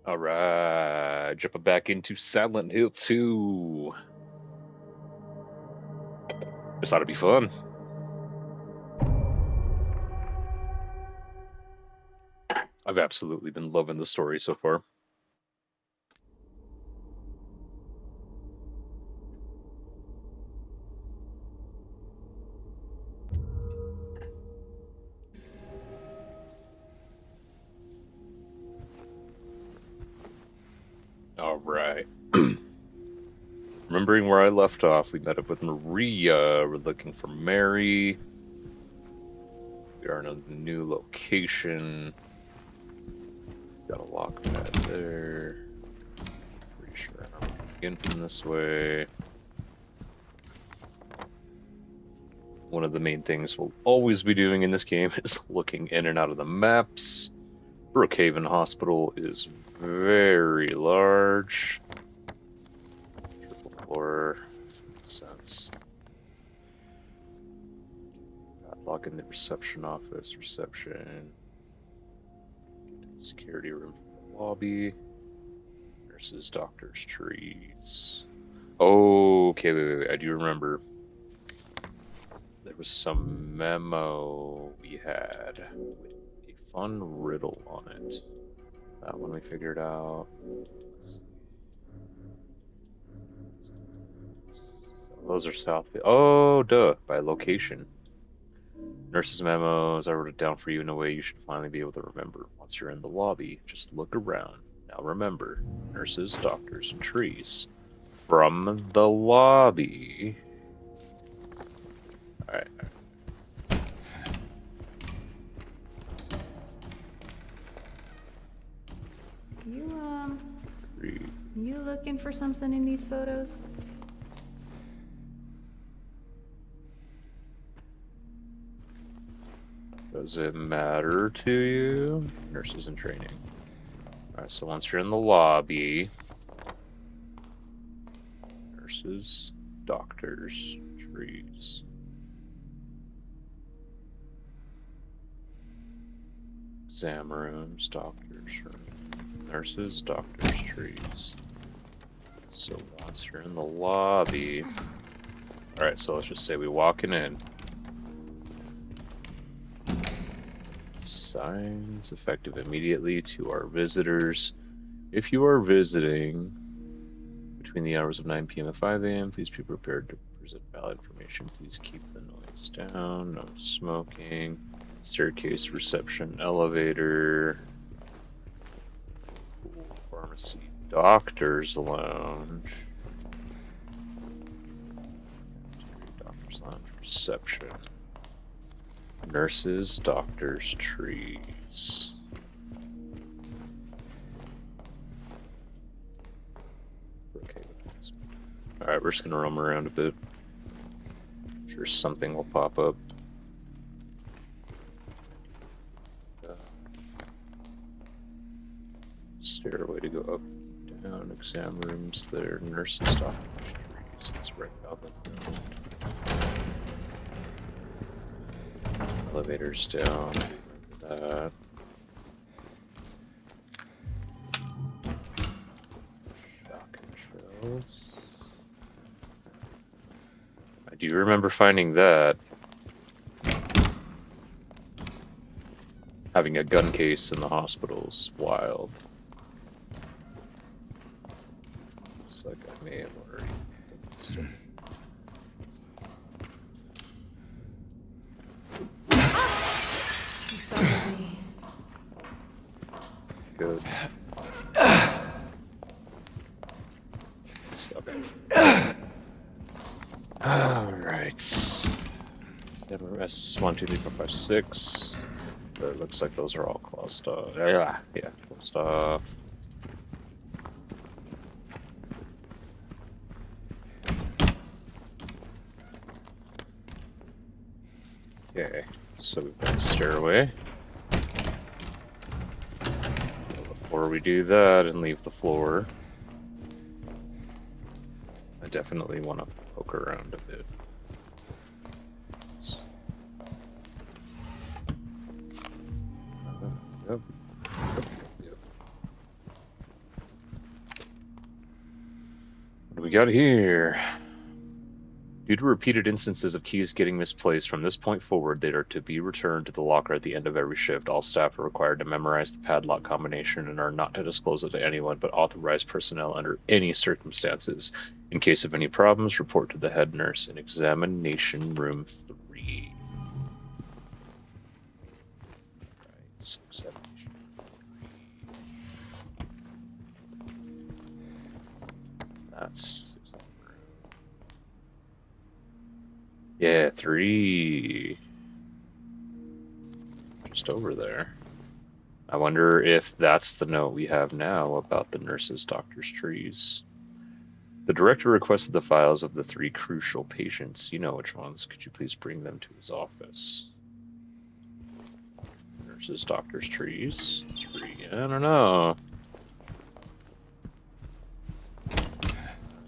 Alright, jumping back into Silent Hill 2. This ought to be fun. I've absolutely been loving the story so far. Alright. Remembering where I left off, we met up with Maria. We're looking for Mary. We are in a new location. Got a lock pad there. Pretty sure I'm going in from this way. One of the main things we'll always be doing in this game is looking in and out of the maps. Brookhaven Hospital is very large. Triple floor. Makes sense. Padlock in the reception office. Reception. Get to the security room from the lobby. Nurses, doctors, trees. Oh, okay, wait. I do remember. There was some memo we had with a fun riddle on it. That one we figured out. So those are south. Oh, duh, by location. Nurses' memos, I wrote it down for you in a way you should finally be able to remember. Once you're in the lobby, just look around. Now remember, nurses, doctors, and trees. From the lobby. Alright. You looking for something in these photos? Does it matter to you? Nurses in training. Alright, so once you're in the lobby, nurses, doctors, trees. Exam rooms, doctors, nurses, doctors, trees. So once you're in the lobby... Alright, so let's just say we walking in. Signs effective immediately to our visitors. If you are visiting between the hours of 9 p.m. and 5 a.m., please be prepared to present valid information. Please keep the noise down. No smoking. Staircase, reception, elevator. Pharmacy, doctor's lounge. Doctor's lounge, reception. Nurses, doctors, trees. Okay. Alright, we're just gonna roam around a bit. I'm sure something will pop up. Stairway to go up, down, exam rooms there, nurses, doctors, trees. It's right out the road. Elevators down, remember that. Shock controls. I do remember finding that. Having a gun case in the hospital's wild. Looks like I may have already done this stuff. Good. Alright. S 1, 2, 3, 4, 5, 6. It looks like those are all closed off. Yeah, closed off. Okay, so we've got the stairway. Before we do that and leave the floor, I definitely want to poke around a bit. Yep. we got here? Due to repeated instances of keys getting misplaced, from this point forward, they are to be returned to the locker at the end of every shift. All staff are required to memorize the padlock combination and are not to disclose it to anyone but authorized personnel under any circumstances. In case of any problems, report to the head nurse in examination room 3. Right, so examination room 3. That's... Yeah, 3. Just over there. I wonder if that's the note we have now about the nurses' doctor's trees. The director requested the files of the 3 crucial patients. You know which ones. Could you please bring them to his office? Nurses' doctor's trees. 3. I don't know. I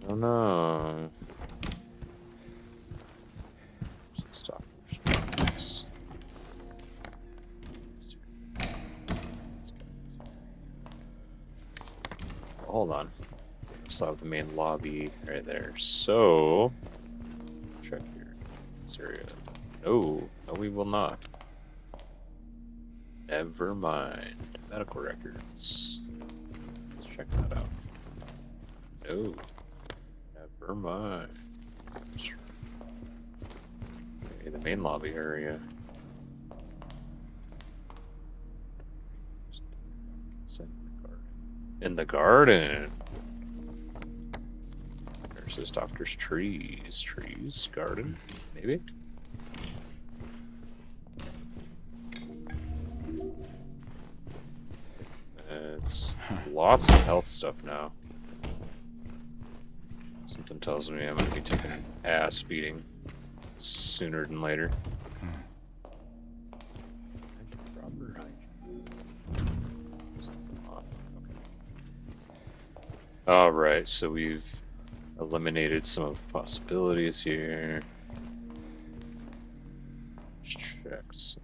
don't know. Hold on. Still have the main lobby right there. So, check here. This area. No, we will not. Never mind. Medical records. Let's check that out. No, never mind. Okay, the main lobby area. In the garden. Nurses, doctors, trees. Trees, garden, maybe? It's lots of health stuff now. Something tells me I'm going to be taking an ass beating sooner than later. Alright, so we've eliminated some of the possibilities here. Checks.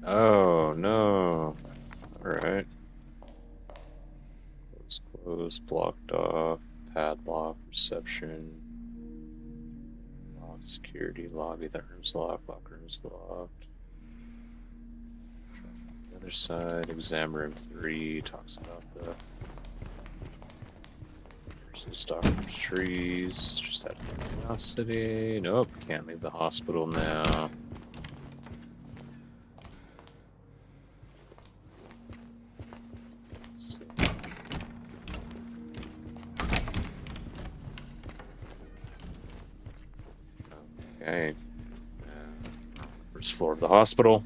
Oh, no. Alright. Closed, blocked off, padlock, reception, locked, security, lobby, that room's locked, locker room's locked. Other side, exam room 3 talks about the nurses, doctors, trees. Just out of curiosity. Nope, can't leave the hospital now. Let's see. Okay. First floor of the hospital.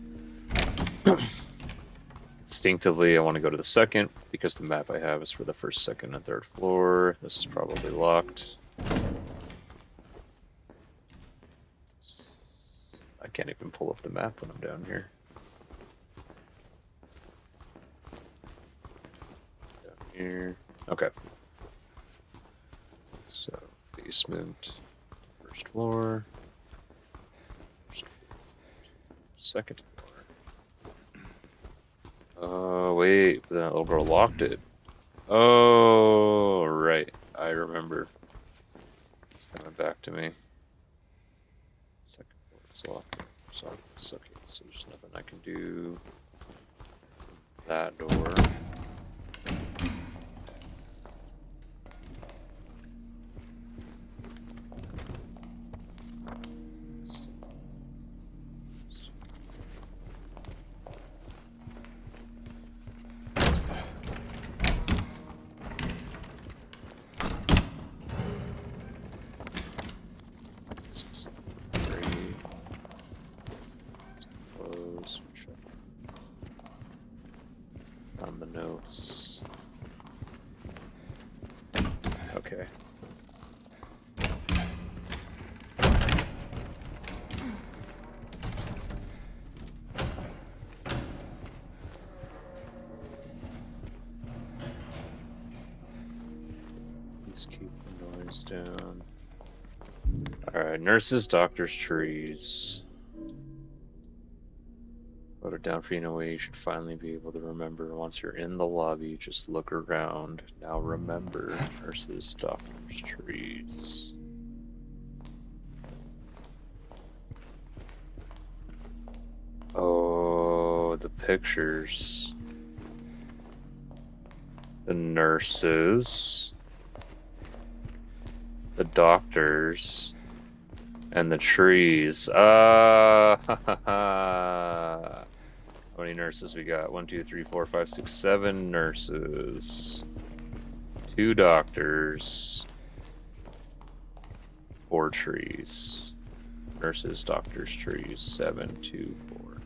Instinctively, I want to go to the second because the map I have is for the first, second, and third floor. This is probably locked. I can't even pull up the map when I'm down here. Down here. Okay. So, basement, first floor, second floor. Oh, wait, that little girl locked it. Oh, right. I remember. It's coming back to me. Second floor is locked. So, it's okay, so there's nothing I can do. That door. On the notes. Okay. Please keep the noise down. Alright, nurses, doctors, trees. Put it down for you in a way you should finally be able to remember. Once you're in the lobby, just look around. Now remember, nurses, doctors, trees. Oh, the pictures. The nurses, the doctors, and the trees. How many nurses we got? 1, 2, 3, 4, 5, 6, 7 nurses. 2 doctors. 4 trees. Nurses, doctors, trees. 7, 2, 4.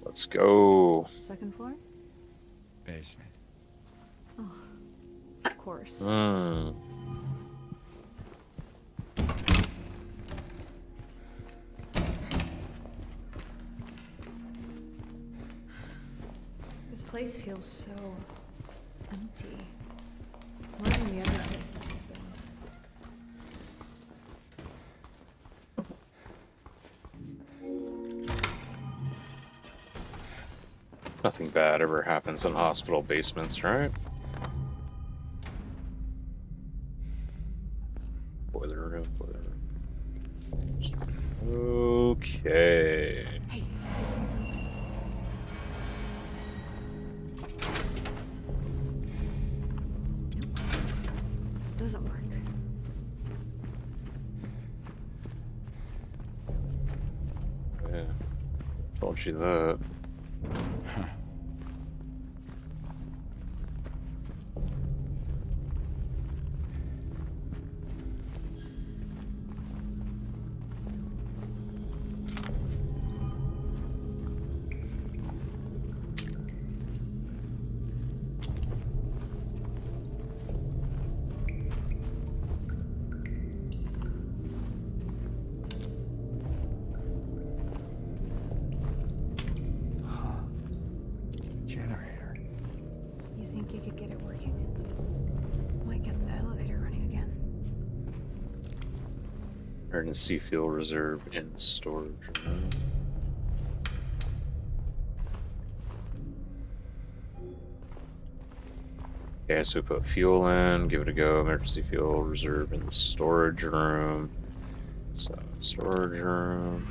Let's go. Second floor? Basement. Oh, of course. This place feels so empty. More than the other places we've been. Nothing bad ever happens in hospital basements, right? Boiler room, boiler room. Okay. Hey, this one's open. Doesn't work. Yeah. Told you that. Generator. You think you could get it working? Might get the elevator running again. Emergency fuel reserve in storage room. Okay, so we put fuel in, give it a go. Emergency fuel reserve in the storage room. So, storage room.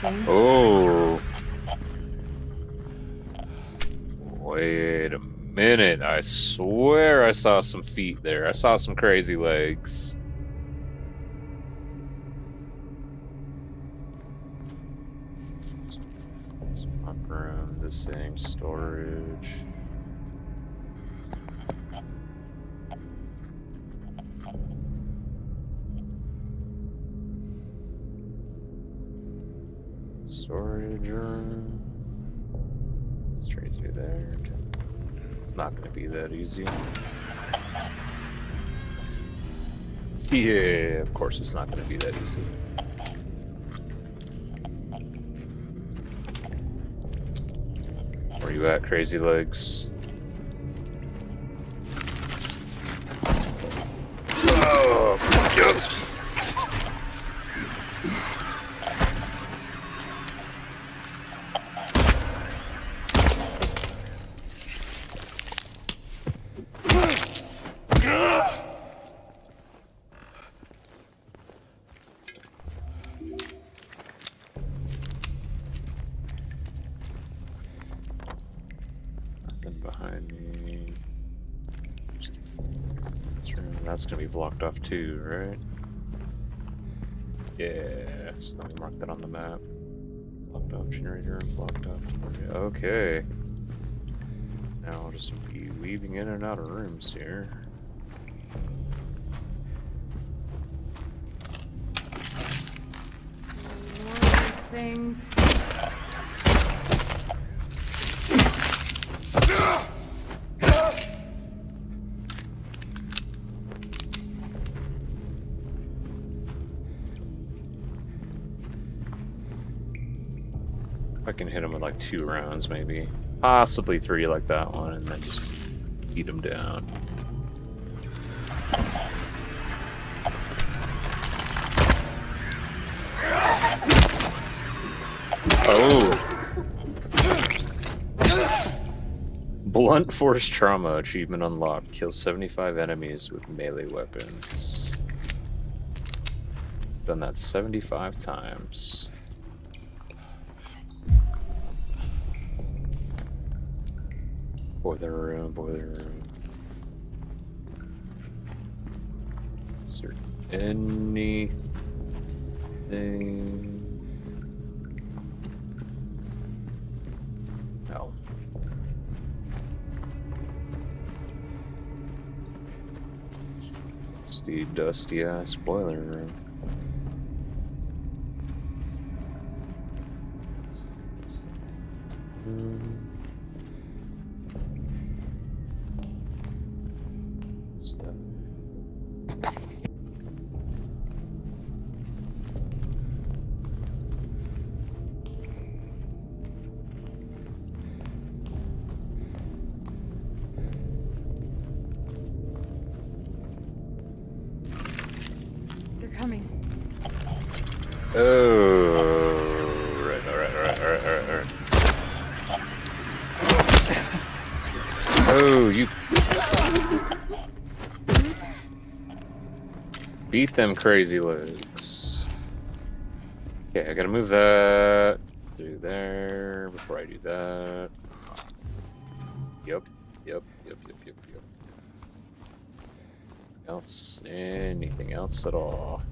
James? Oh! Wait a minute. I swear I saw some feet there. I saw some crazy legs. Front room, this thing, storage. Storage room. Straight through there. It's not going to be that easy. Yeah, of course it's not going to be that easy. Where you at, crazy legs? Oh, yeah. Behind me. That's gonna be blocked off too, right? Yeah, so let me mark that on the map. Blocked off generator and blocked off target. Okay. Now I'll just be weaving in and out of rooms here. More of these things. I can hit him with like 2 rounds, maybe. Possibly 3 like that one, and then just beat them down. Oh! Blunt Force Trauma achievement unlocked. Kill 75 enemies with melee weapons. Done that 75 times. Boiler room, boiler room. Is there anything? No. It's the dusty ass boiler room. What's that? They're coming. Oh, right. Oh, you beat them crazy legs. Okay, I gotta move that through there before I do that. Yep. Anything else at all?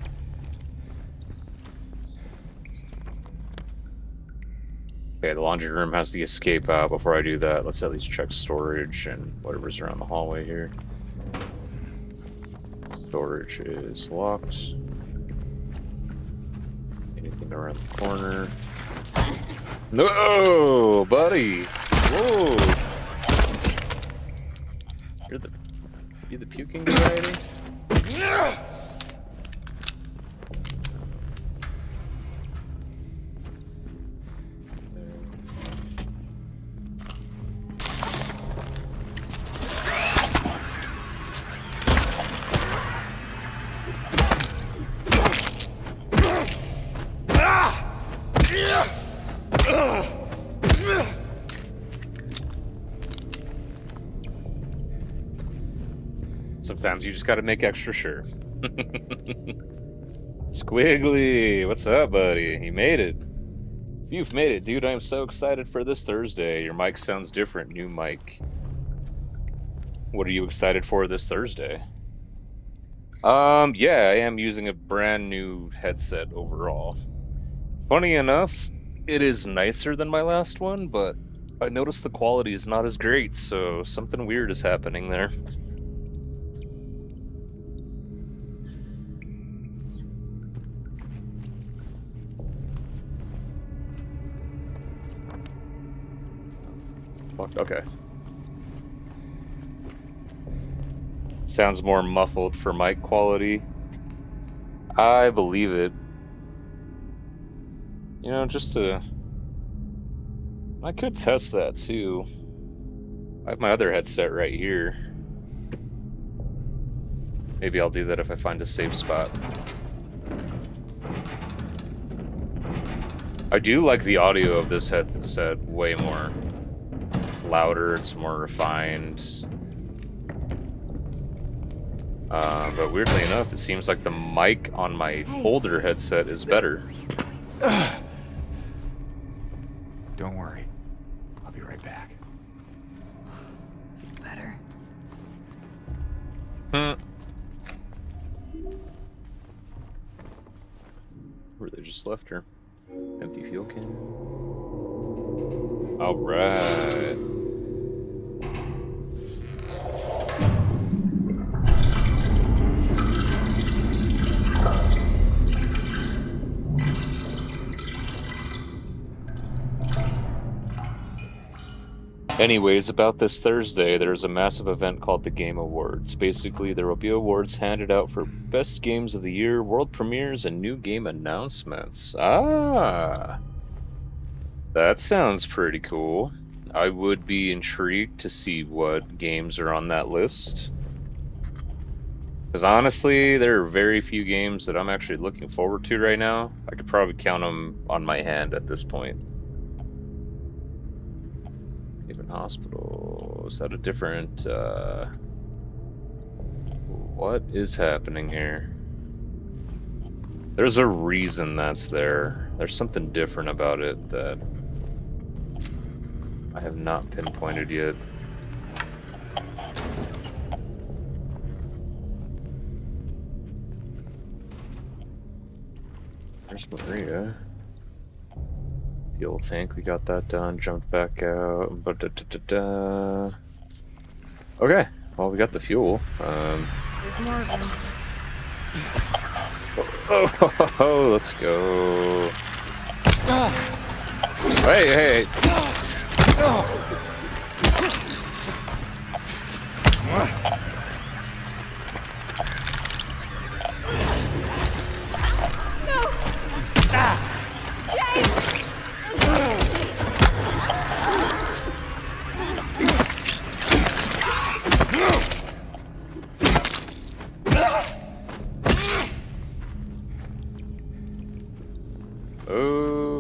Okay, the laundry room has the escape out. Before I do that, let's at least check storage and whatever's around the hallway here. Storage is locked. Anything around the corner? No, buddy! Whoa! You're the puking variety? Sometimes you just gotta make extra sure. Squiggly, what's up, buddy? You made it. You've made it, dude. I'm so excited for this Thursday. Your mic sounds different. New mic. What are you excited for this Thursday? Yeah, I am using a brand new headset overall. Funny enough, it is nicer than my last one, but I noticed the quality is not as great, so something weird is happening there. Okay. Sounds more muffled for mic quality. I believe it. You know, I could test that too. I have my other headset right here. Maybe I'll do that if I find a safe spot. I do like the audio of this headset way more. It's louder, it's more refined. But weirdly enough, it seems like the mic on my older headset is better. Don't worry. I'll be right back. Better. Where they just left her. Empty fuel can. Alright. Anyways, about this Thursday, there's a massive event called the Game Awards. Basically, there will be awards handed out for best games of the year, world premieres, and new game announcements. Ah! That sounds pretty cool. I would be intrigued to see what games are on that list. Because honestly, there are very few games that I'm actually looking forward to right now. I could probably count them on my hand at this point. Haven Hospital, is that a different, what is happening here? There's a reason that's there. There's something different about it that I have not pinpointed yet. There's Maria. Fuel tank, we got that done. Jumped back out. Okay, well, we got the fuel. There's more of them. Oh, let's go. Hey.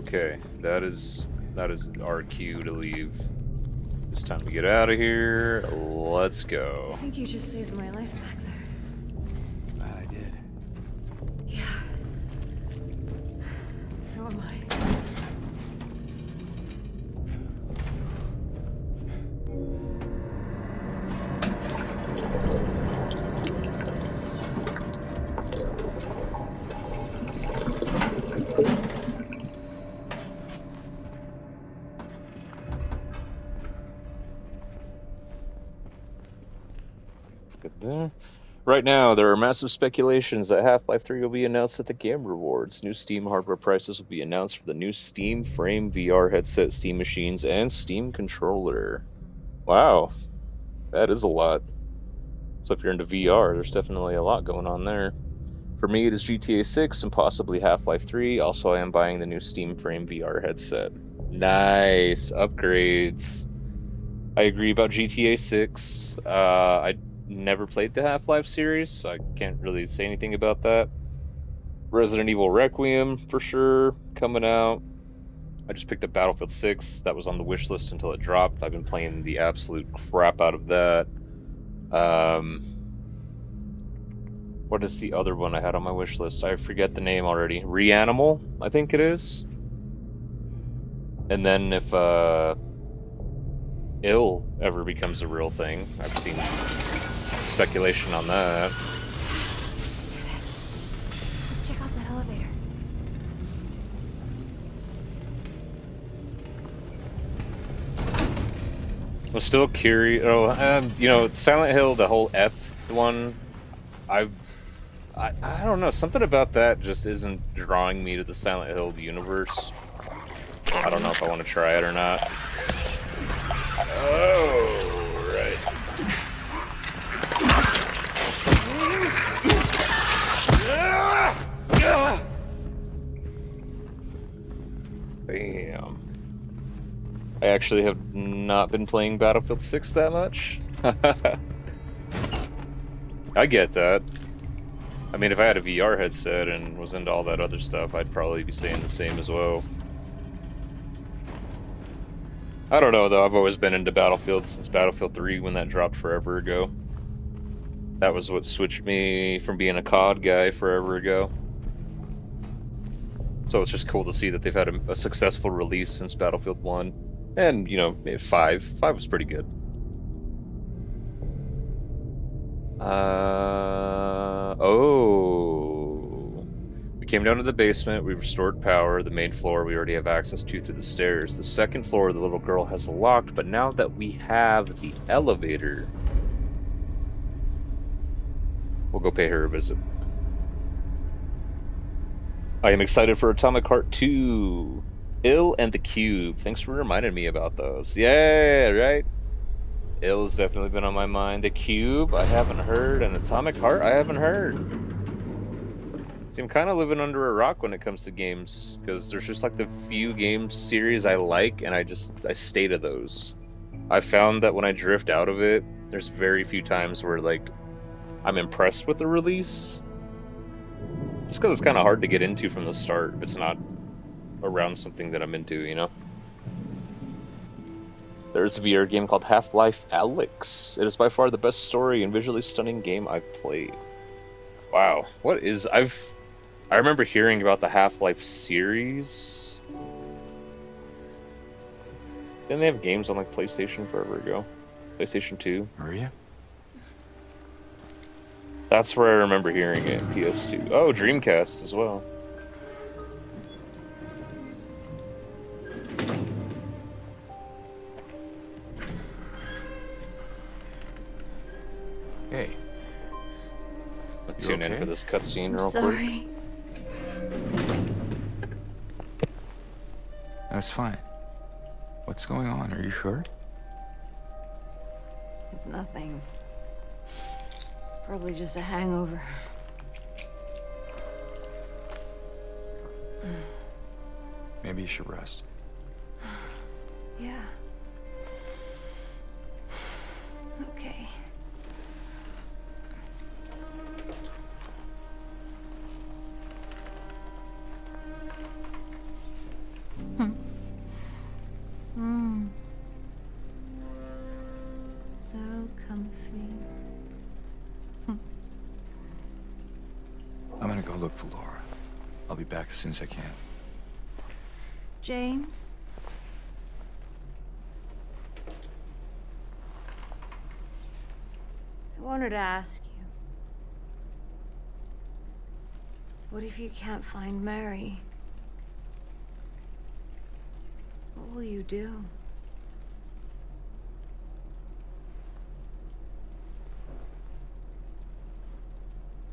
Okay, that is our cue to leave. It's time to get out of here. Let's go. I think you just saved my life back there. Glad I did. Yeah. So am I. Good there. Right now, there are massive speculations that Half-Life 3 will be announced at the Game Rewards. New Steam hardware prices will be announced for the new Steam Frame VR headset, Steam machines, and Steam controller. Wow, that is a lot. So if you're into VR, there's definitely a lot going on there. For me, it is GTA 6 and possibly Half-Life 3. Also, I am buying the new Steam Frame VR headset. Nice upgrades. I agree about GTA 6. I never played the Half-Life series, so I can't really say anything about that. Resident Evil Requiem, for sure, coming out. I just picked up Battlefield 6. That was on the wish list until it dropped. I've been playing the absolute crap out of that. What is the other one I had on my wish list? I forget the name already. Reanimal, I think it is. And then if Ill ever becomes a real thing, I've seen speculation on that. Did it. Let's check out that elevator. I'm still curious. Oh, Silent Hill, the whole F one. I don't know. Something about that just isn't drawing me to the Silent Hill universe. I don't know if I want to try it or not. Oh, right. Bam. I actually have not been playing Battlefield 6 that much. I get that. I mean, if I had a VR headset and was into all that other stuff, I'd probably be saying the same as well. I don't know, though. I've always been into Battlefield since Battlefield 3 when that dropped forever ago. That was what switched me from being a COD guy forever ago. So it's just cool to see that they've had a successful release since Battlefield 1. And, 5. 5 was pretty good. We came down to the basement, we restored power. The main floor we already have access to through the stairs. The second floor the little girl has locked, but now that we have the elevator, we'll go pay her a visit. I am excited for Atomic Heart 2. Ill and the Cube. Thanks for reminding me about those. Yeah, right? Ill's definitely been on my mind. The Cube, I haven't heard. And Atomic Heart, I haven't heard. See, I'm kind of living under a rock when it comes to games, because there's just like the few game series I like, and I stay to those. I found that when I drift out of it, there's very few times where, like, I'm impressed with the release. Just because it's kind of hard to get into from the start if it's not around something that I'm into, you know? There's a VR game called Half-Life Alyx. It is by far the best story and visually stunning game I've played. Wow, I remember hearing about the Half-Life series. Didn't they have games on, like, PlayStation forever ago? PlayStation 2? Maria? That's where I remember hearing it, PS2. Oh, Dreamcast as well. Hey, Let's You tune in okay? for this cutscene real quick. Sorry. that's fine. What's going on? Are you hurt? It's nothing. Probably just a hangover. Maybe you should rest. Yeah. Okay. Hmm. So comfy. I'm gonna go look for Laura. I'll be back as soon as I can. James? I wanted to ask you. What if you can't find Mary? What will you do?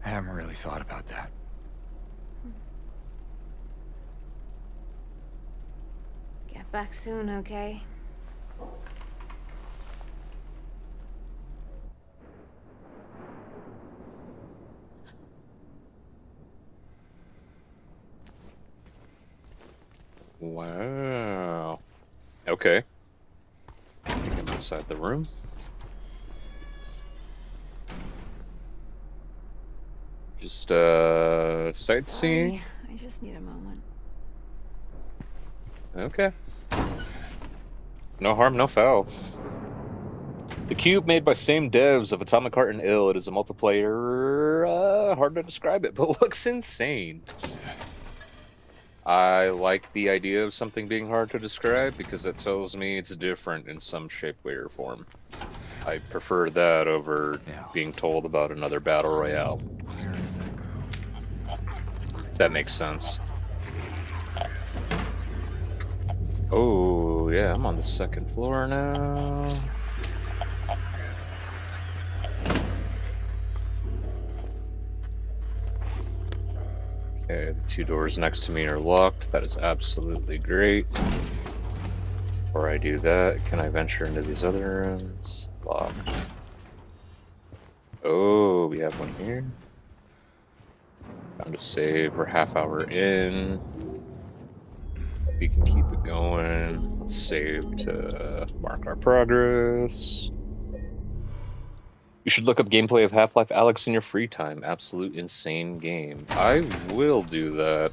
I haven't really thought about that. Get back soon, okay? Wow. Okay. I think I'm inside the room. Just, sightseeing? Sorry, I just need a moment. Okay. No harm, no foul. The Cube, made by same devs of Atomic Heart and Ill. It is a multiplayer, hard to describe it, but looks insane. I like the idea of something being hard to describe because that tells me it's different in some shape, way, or form. I prefer that over being told about another battle royale. Where is that girl? That makes sense. Oh, yeah, I'm on the second floor now. Okay, the two doors next to me are locked. That is absolutely great. Before I do that, can I venture into these other rooms? Locked. Oh, we have one here. Time to save. We're half hour in. We can keep it going. Let's save to mark our progress. You should look up gameplay of Half-Life Alyx in your free time. Absolute insane game. I will do that.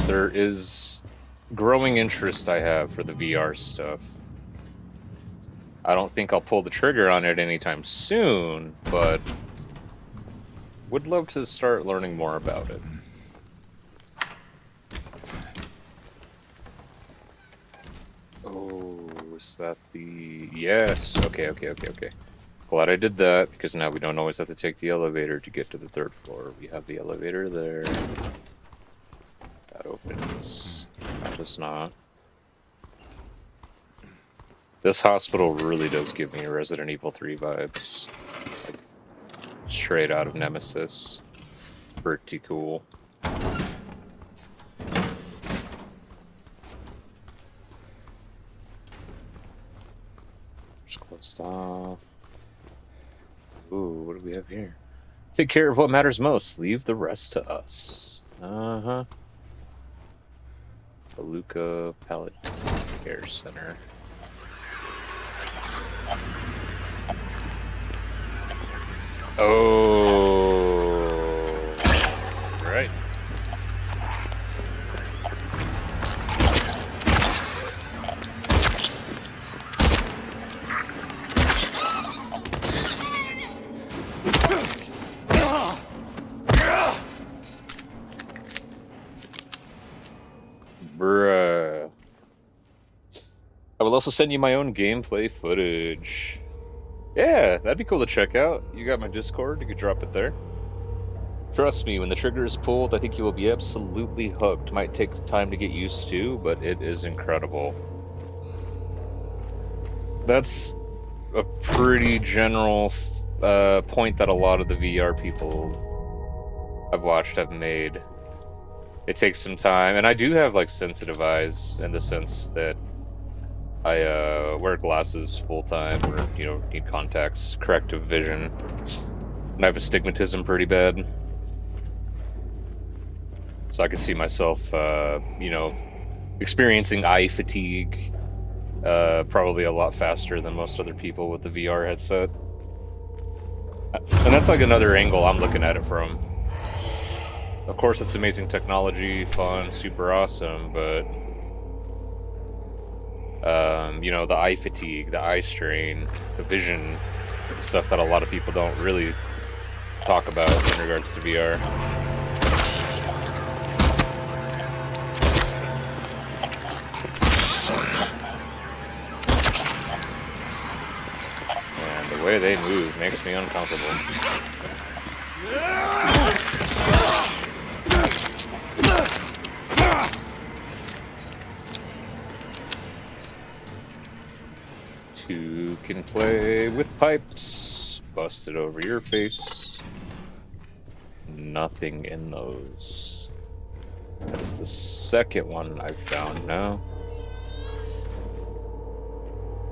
There is growing interest I have for the VR stuff. I don't think I'll pull the trigger on it anytime soon, but would love to start learning more about it. Oh, is that the... Yes. Okay. Glad I did that, because now we don't always have to take the elevator to get to the third floor. We have the elevator there. That opens. That does not. This hospital really does give me Resident Evil 3 vibes. Like, straight out of Nemesis. Pretty cool. Just closed off. Ooh, what do we have here? Take care of what matters most. Leave the rest to us. Uh-huh. Toluca Palliative Care Center. Oh, right. Bruh. I will also send you my own gameplay footage. Yeah, that'd be cool to check out. You got my Discord, you could drop it there. Trust me, when the trigger is pulled, I think you will be absolutely hooked. Might take time to get used to, but it is incredible. That's a pretty general point that a lot of the VR people I've watched have made. It takes some time, and I do have like sensitive eyes in the sense that I wear glasses full time, or need contacts, corrective vision, and I have astigmatism pretty bad. So I can see myself, experiencing eye fatigue, probably a lot faster than most other people with the VR headset. And that's like another angle I'm looking at it from. Of course, it's amazing technology, fun, super awesome, but the eye fatigue, the eye strain, the vision, stuff that a lot of people don't really talk about in regards to VR. And the way they move makes me uncomfortable. Two can play with pipes. Busted over your face. Nothing in those. That is the second one I've found now.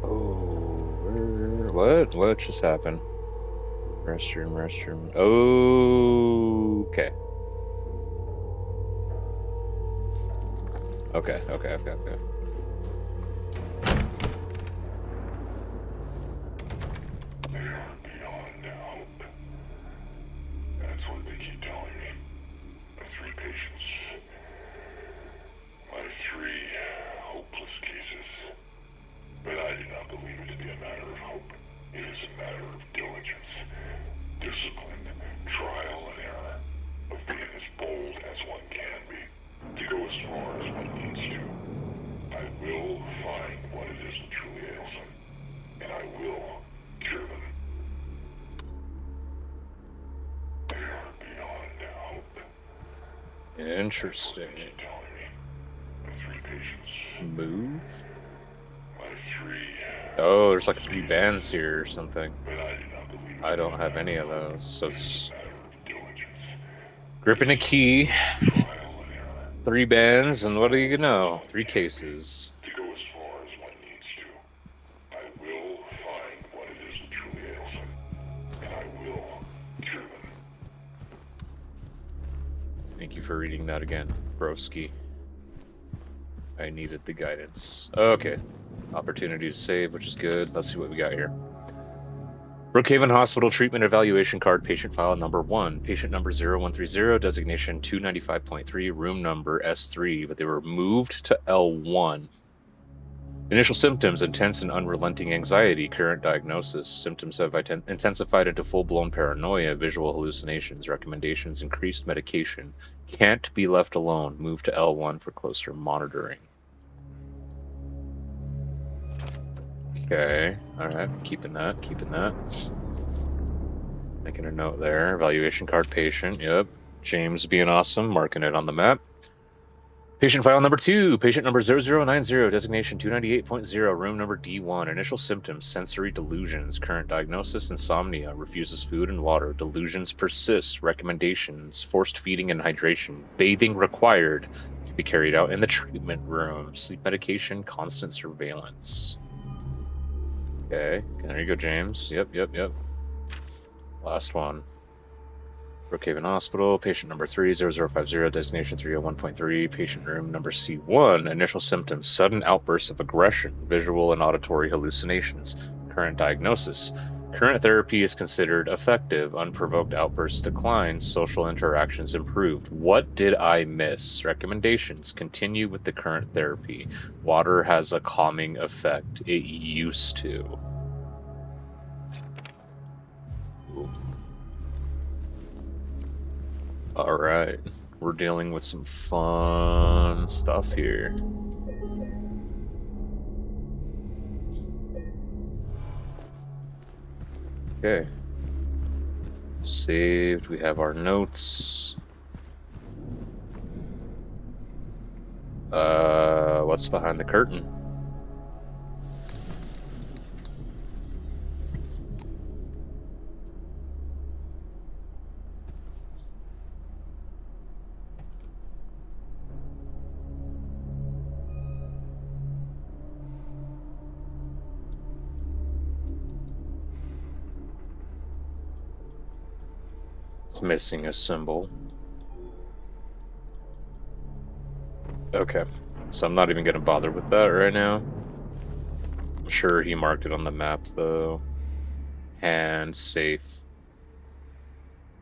Oh, what just happened? Restroom. Okay. Okay. Beyond hope. That's what they keep telling me. My 3 patients. My 3 hopeless cases. But I do not believe it to be a matter of hope. It is a matter of diligence, discipline, trial and error, of being as bold as one can be, to go as far as one needs to. I will find what it is that truly ails them, and I will cure them. They are beyond hope. Interesting. Keep telling me. My 3 patients. Move? My 3. Oh, there's like 3 bands here or something. But I do not believe it. I don't have any of those. So it's Matter of diligence, gripping a key, trial and error, 3 bands, and what do you know? 3 cases. to go as far as one needs to. I will find what it is that truly ails them, and I will cure them. Thank you for reading that again, broski. I needed the guidance. Okay. Opportunity to save, which is good. Let's see what we got here. Brookhaven Hospital Treatment Evaluation Card, patient file number 1, patient number 0130, designation 295.3, room number S3, but they were moved to L1. Initial symptoms, intense and unrelenting anxiety. Current diagnosis, symptoms have intensified into full-blown paranoia, visual hallucinations. Recommendations, increased medication. Can't be left alone. Move to L1 for closer monitoring. Okay, alright, keeping that. Making a note there. Evaluation card patient, yep. James being awesome, marking it on the map. Patient file number 2, patient number 0090, designation 298.0, room number D1. Initial symptoms, sensory delusions. Current diagnosis, insomnia, refuses food and water. Delusions persist. Recommendations, forced feeding and hydration. Bathing required to be carried out in the treatment room. Sleep medication, constant surveillance. Okay, there you go, James. Yep. Last one. Brookhaven Hospital, patient number 30050, designation 301.3, patient room number C1. Initial symptoms: sudden outbursts of aggression, visual and auditory hallucinations. Current diagnosis: current therapy is considered effective. Unprovoked outbursts decline. Social interactions improved. What did I miss? Recommendations: continue with the current therapy. Water has a calming effect. It used to. Alright, we're dealing with some fun stuff here. Okay. Saved, we have our notes. What's behind the curtain? It's missing a symbol. Okay, so I'm not even gonna bother with that right now. I'm sure he marked it on the map though. Hand safe.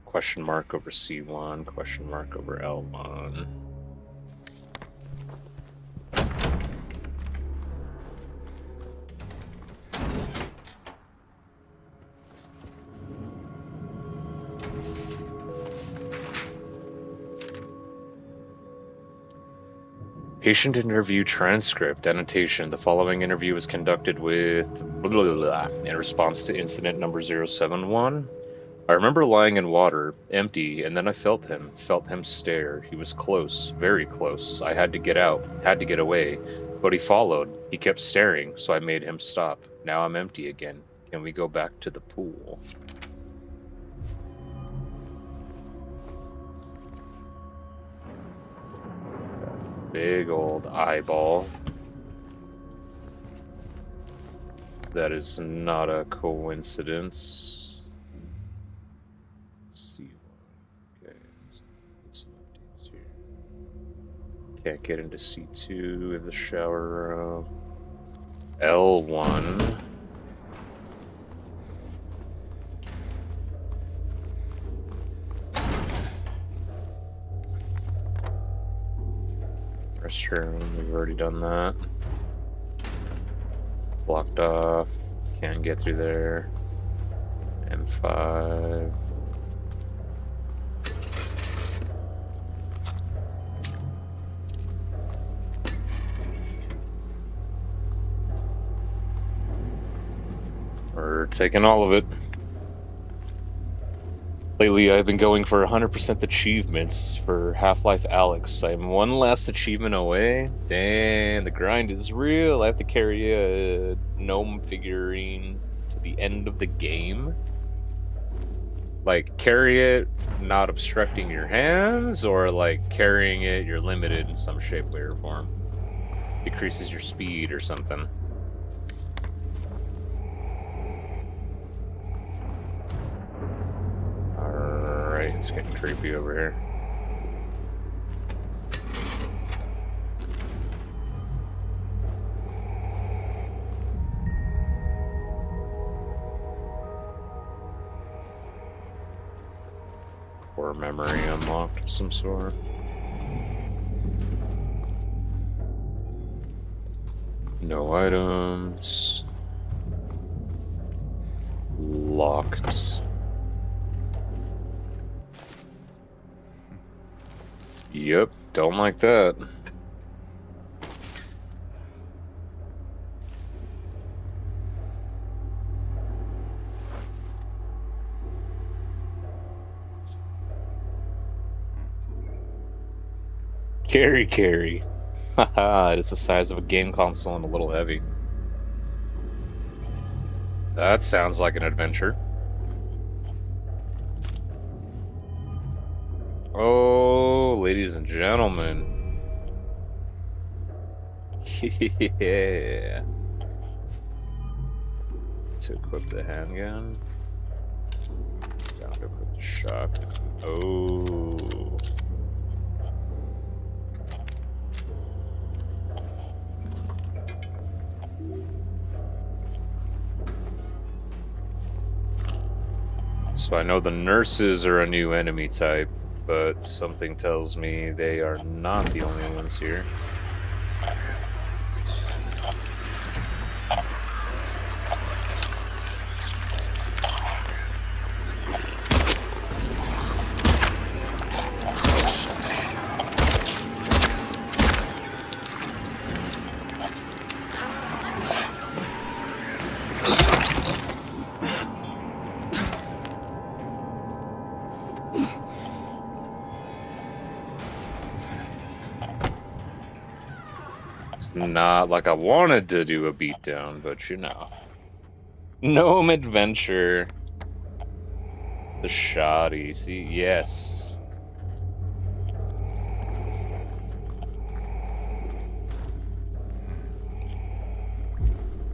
Question mark over C1, question mark over L1. Patient interview transcript annotation. The following interview was conducted with blah, blah, blah, in response to incident number 071. I remember lying in water, empty, and then I felt him stare. He was close, very close. I had to get out, had to get away, but he followed. He kept staring, so I made him stop. Now I'm empty again. Can we go back to the pool? Big old eyeball. That is not a coincidence. C1. Okay. Get some updates here. Can't get into C2 in the shower room. L1. Restroom, we've already done that. Blocked off. Can't get through there. M5. We're taking all of it. Lately, I've been going for 100% achievements for Half-Life Alyx. I'm one last achievement away. Damn, the grind is real. I have to carry a gnome figurine to the end of the game. Like, carry it, not obstructing your hands, or like carrying it, you're limited in some shape, way, or form. Decreases your speed or something. It's getting creepy over here. Core memory unlocked of some sort. No items. Locked. Yep, don't like that. Carry. Haha, it is the size of a game console and a little heavy. That sounds like an adventure. Oh, ladies and gentlemen. Yeah. To equip the handgun. Got Go put the shot. Oh. So I know the nurses are a new enemy type, but something tells me they are not the only ones here. Not like I wanted to do a beatdown, but you know. Gnome Adventure. The shoddy. See, yes.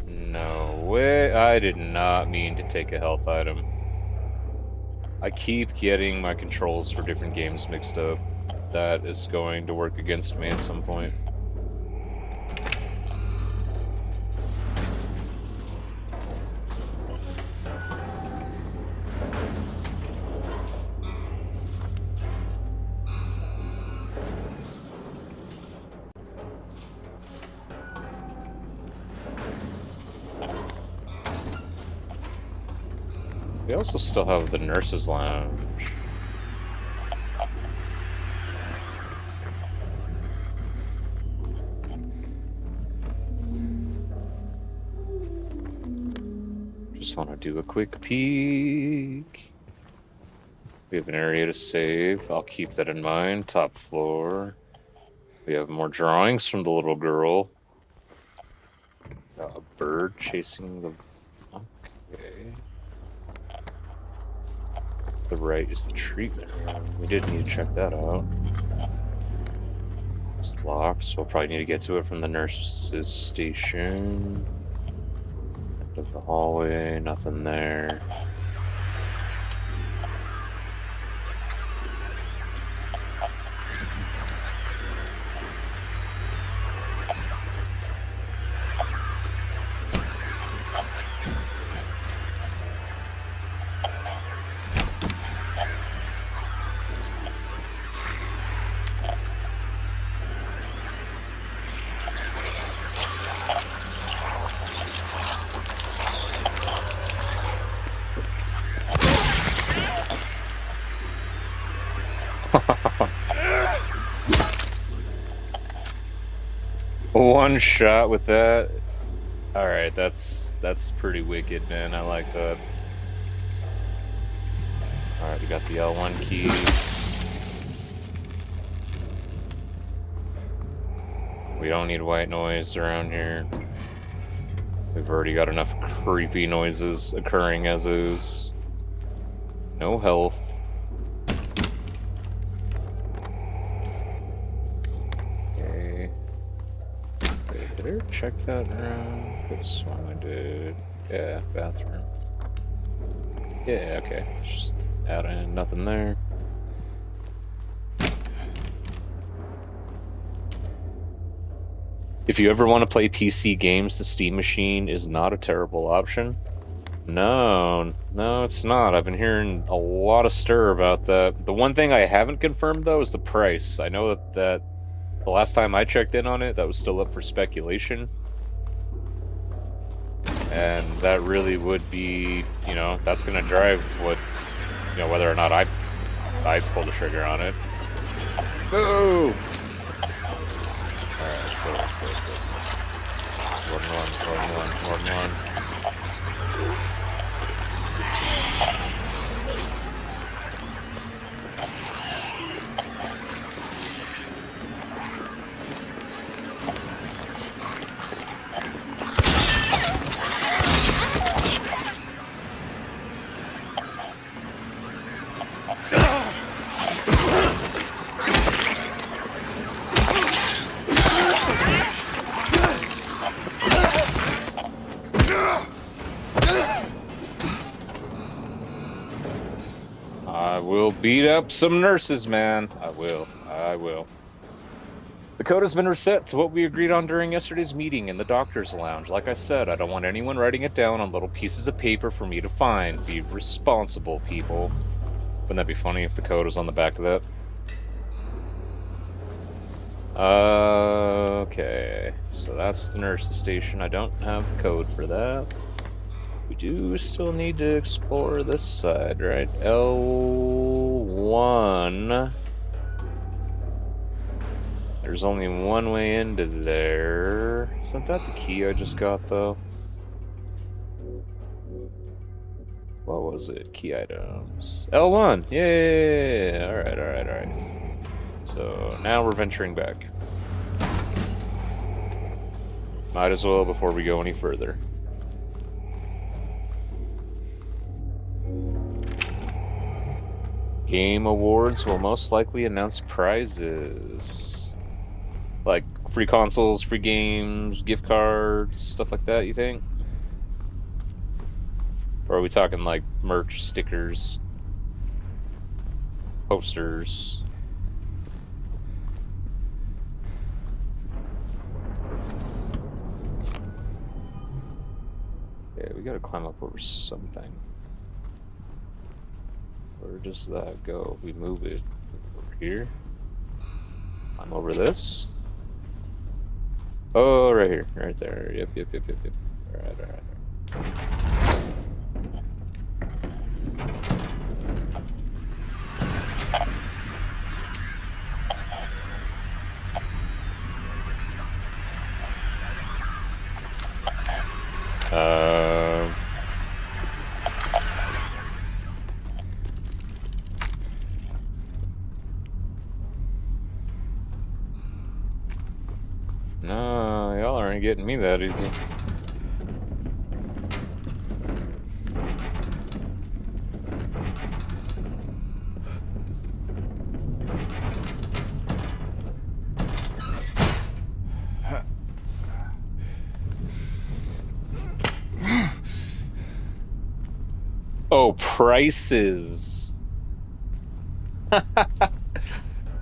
No way. I did not mean to take a health item. I keep getting my controls for different games mixed up. That is going to work against me at some point. We also still have the nurses' lounge. Just want to do a quick peek. We have an area to save. I'll keep that in mind. Top floor. We have more drawings from the little girl. Got a bird chasing the... Okay. The right is the treatment room. We did need to check that out. It's locked, so we'll probably need to get to it from the nurse's station. End of the hallway, nothing there. One shot with that. Alright, that's pretty wicked, man. I like that. Alright, we got the L1 key. We don't need white noise around here. We've already got enough creepy noises occurring as is. No health. Okay. Wait, did I ever check that around? Could have sworn I did. Yeah, bathroom. Yeah, okay. Just add in nothing there. If you ever want to play PC games, the Steam Machine is not a terrible option. No, it's not. I've been hearing a lot of stir about that. The one thing I haven't confirmed, though, is the price. I know that the last time I checked in on it, that was still up for speculation. And that really would be, you know, that's going to drive what, you know, whether or not I pull the trigger on it. Boo! Alright, let's go. More than one. I will beat up some nurses, man. I will. The code has been reset to what we agreed on during yesterday's meeting in the doctor's lounge. Like I said, I don't want anyone writing it down on little pieces of paper for me to find. Be responsible, people. Wouldn't that be funny if the code was on the back of that? Okay, so that's the nurse's station. I don't have the code for that. We do still need to explore this side, right? L1. There's only one way into there. Isn't that the key I just got, though? What was it? Key items. L1! Yay! Alright. So, now we're venturing back. Might as well before we go any further. Game Awards will most likely announce prizes. Like free consoles, free games, gift cards, stuff like that, you think? Or are we talking like merch, stickers, posters? Yeah, we gotta climb up over something. Where does that go? We move it over here. Climb over this. Oh, right here. Right there. Yep. Alright. No, y'all aren't getting me that easy. Oh, prices.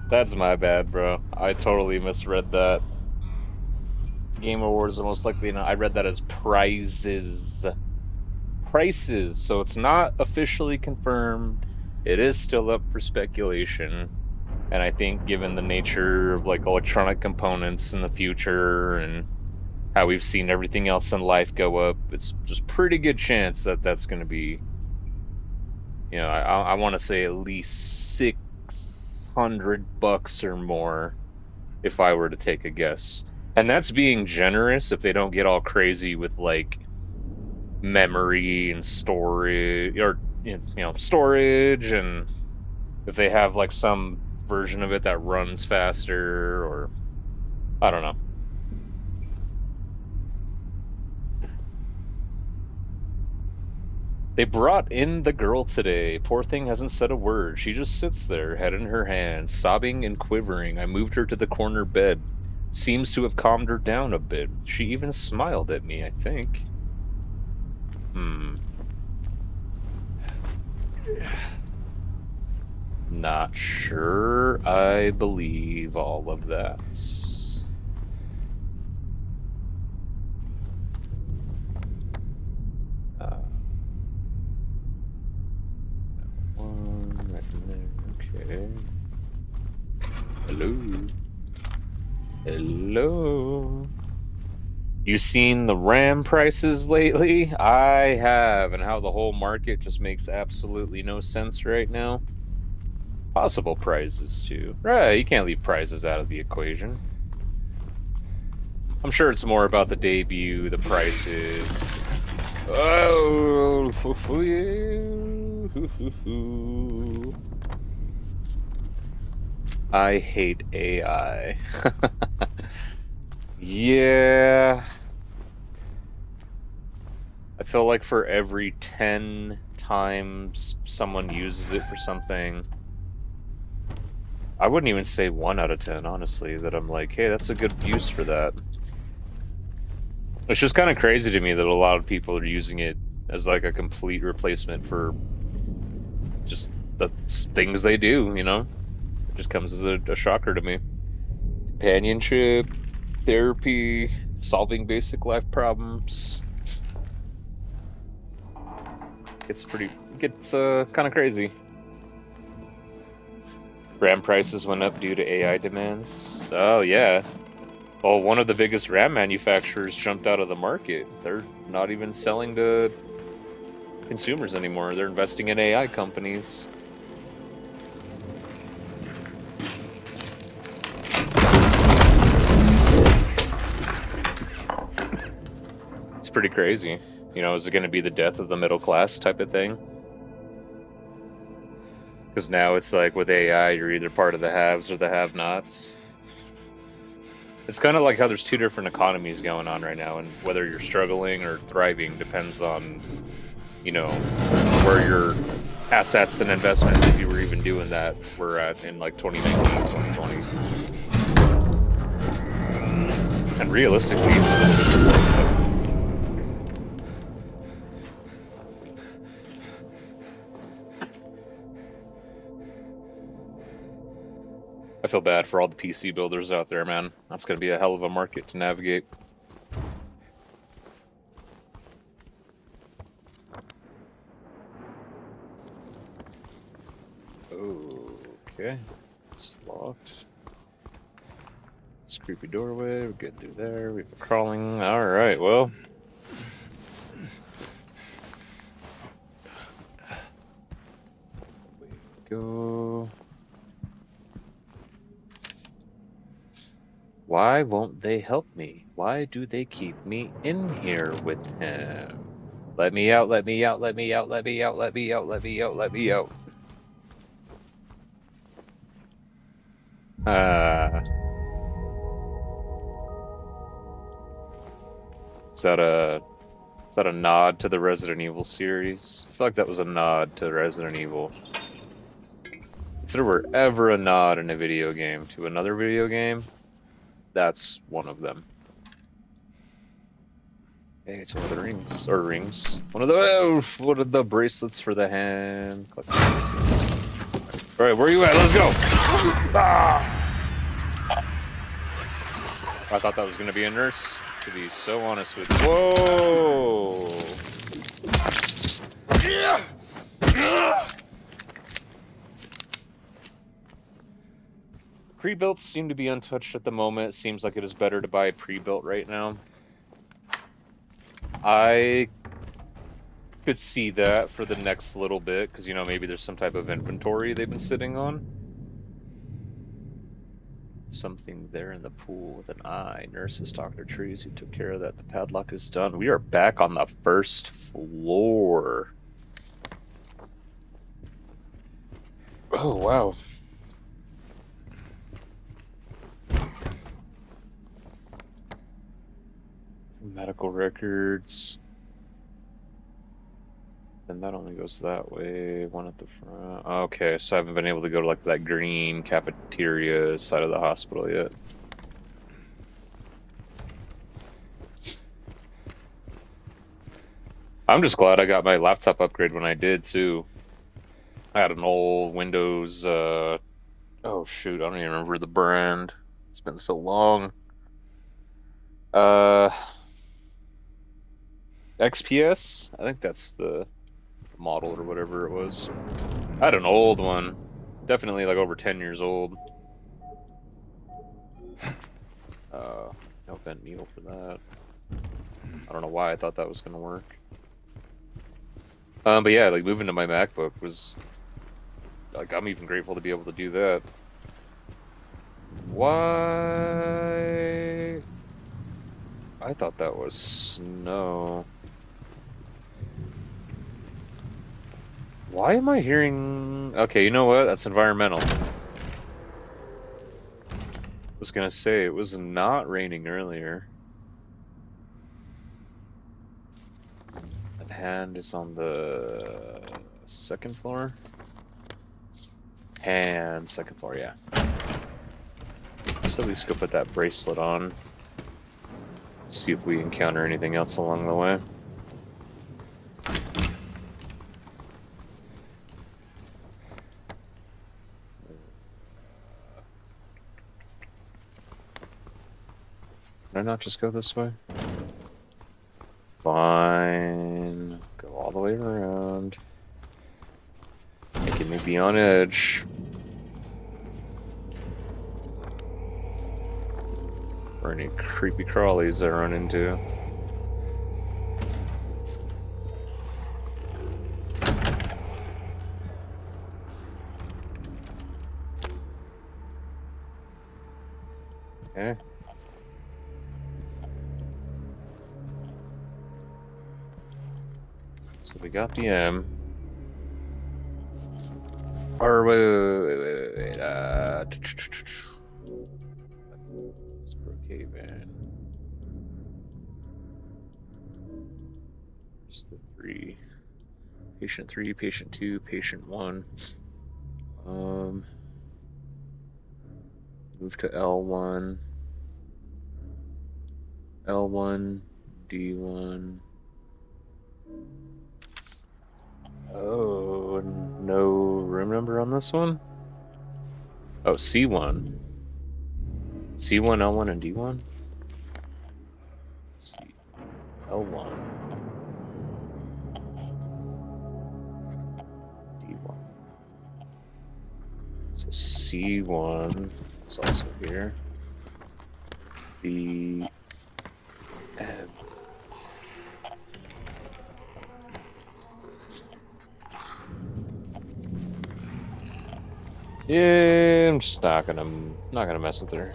That's my bad, bro. I totally misread that. Game Awards are most likely not. I read that as prizes. Prices. So it's not officially confirmed. It is still up for speculation. And I think given the nature of like electronic components in the future and how we've seen everything else in life go up, it's just pretty good chance that that's going to be, you know, I want to say at least $600 or more if I were to take a guess. And that's being generous if they don't get all crazy with like memory and storage, or you know, storage, and if they have like some version of it that runs faster, or I don't know. They brought in the girl today. Poor thing hasn't said a word. She just sits there, head in her hands, sobbing and quivering. I moved her to the corner bed. Seems to have calmed her down a bit. She even smiled at me, I think. Not sure I believe all of that. One right in there. Okay. Hello. Hello. You seen the RAM prices lately? I have, and how the whole market just makes absolutely no sense right now. Possible prizes too. Right, you can't leave prizes out of the equation. I'm sure it's more about the debut, the prices. Oh, I hate AI. Yeah. I feel like for every 10 times someone uses it for something, I wouldn't even say 1 out of 10, honestly, that I'm like, hey, that's a good use for that. It's just kind of crazy to me that a lot of people are using it as like a complete replacement for just the things they do, you know? It just comes as a shocker to me. Companionship, therapy, solving basic life problems. It's kind of crazy. RAM prices went up due to AI demands. Oh yeah. Well, one of the biggest RAM manufacturers jumped out of the market. They're not even selling to consumers anymore. They're investing in AI companies. It's pretty crazy. You know, is it going to be the death of the middle class type of thing? Because now it's like with AI, you're either part of the haves or the have-nots. It's kind of like how there's two different economies going on right now, and whether you're struggling or thriving depends on, you know, where your assets and investments, if you were even doing that, were at in like 2019, 2020. And realistically, even a little bit before. I feel bad for all the PC builders out there, man. That's going to be a hell of a market to navigate. Okay. It's locked. It's a creepy doorway. We're good through there. We have a crawling. Alright, well. We go. Why won't they help me? Why do they keep me in here with him? Let me out, let me out, let me out, let me out, let me out, let me out, let me out. Is that a nod to the Resident Evil series? I feel like that was a nod to Resident Evil. If there were ever a nod in a video game to another video game, that's one of them. Hey, it's one of the rings. Or rings. One of the bracelets for the hand. Alright, where are you at? Let's go! Ah! I thought that was gonna be a nurse, to be so honest with you. Whoa! Pre-builts seem to be untouched at the moment. It seems like it is better to buy a pre-built right now. I could see that for the next little bit, because, you know, maybe there's some type of inventory they've been sitting on. Something there in the pool with an eye. Nurses, Dr. Trees, who took care of that. The padlock is done. We are back on the first floor. Oh, wow. Medical records. And that only goes that way. One at the front. Okay, so I haven't been able to go to like that green cafeteria side of the hospital yet. I'm just glad I got my laptop upgrade when I did too. I had an old Windows. Oh shoot, I don't even remember the brand. It's been so long. XPS? I think that's the model or whatever it was. I had an old one. Definitely like over 10 years old. No bent needle for that. I don't know why I thought that was gonna work. But yeah, like moving to my MacBook was like, I'm even grateful to be able to do that. Why? I thought that was snow. Why am I hearing... Okay, you know what? That's environmental. I was gonna say, it was not raining earlier. That hand is on the second floor? Hand, second floor, yeah. Let's at least go put that bracelet on. See if we encounter anything else along the way. Can I not just go this way? Fine. Go all the way around. Making me be on edge. Or any creepy crawlies I run into. Okay. So we got the M. Or wait. Cave in. Just the 3. Patient 3, patient 2, patient 1. Move to L1. L1, D1. Oh, no room number on this one? Oh, C1. C1, L1, and D1? C, L1. D1. So C1 is also here. The M. Yeah, I'm just not gonna mess with her.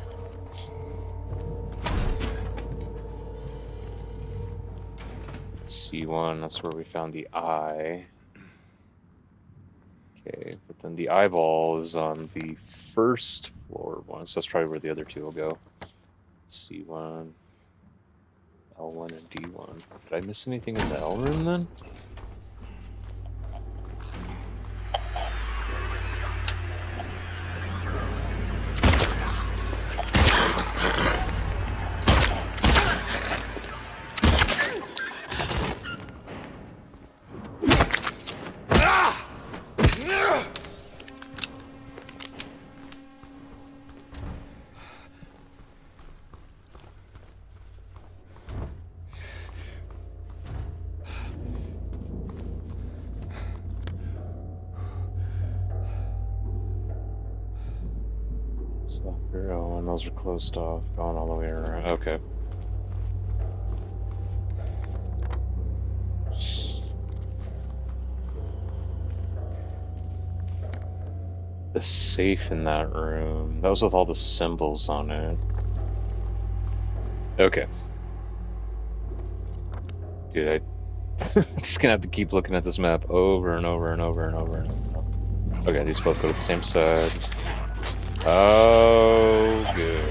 C1, that's where we found the eye. Okay, but then the eyeball is on the first floor one, so that's probably where the other 2 will go. C1, L1, and D1. Did I miss anything in the L room then? Oh, and those are closed off, going all the way around. Okay. The safe in that room. That was with all the symbols on it. Okay. Dude, I'm just gonna have to keep looking at this map over and over and over and over and over. Okay, these both go to the same side. Oh, good.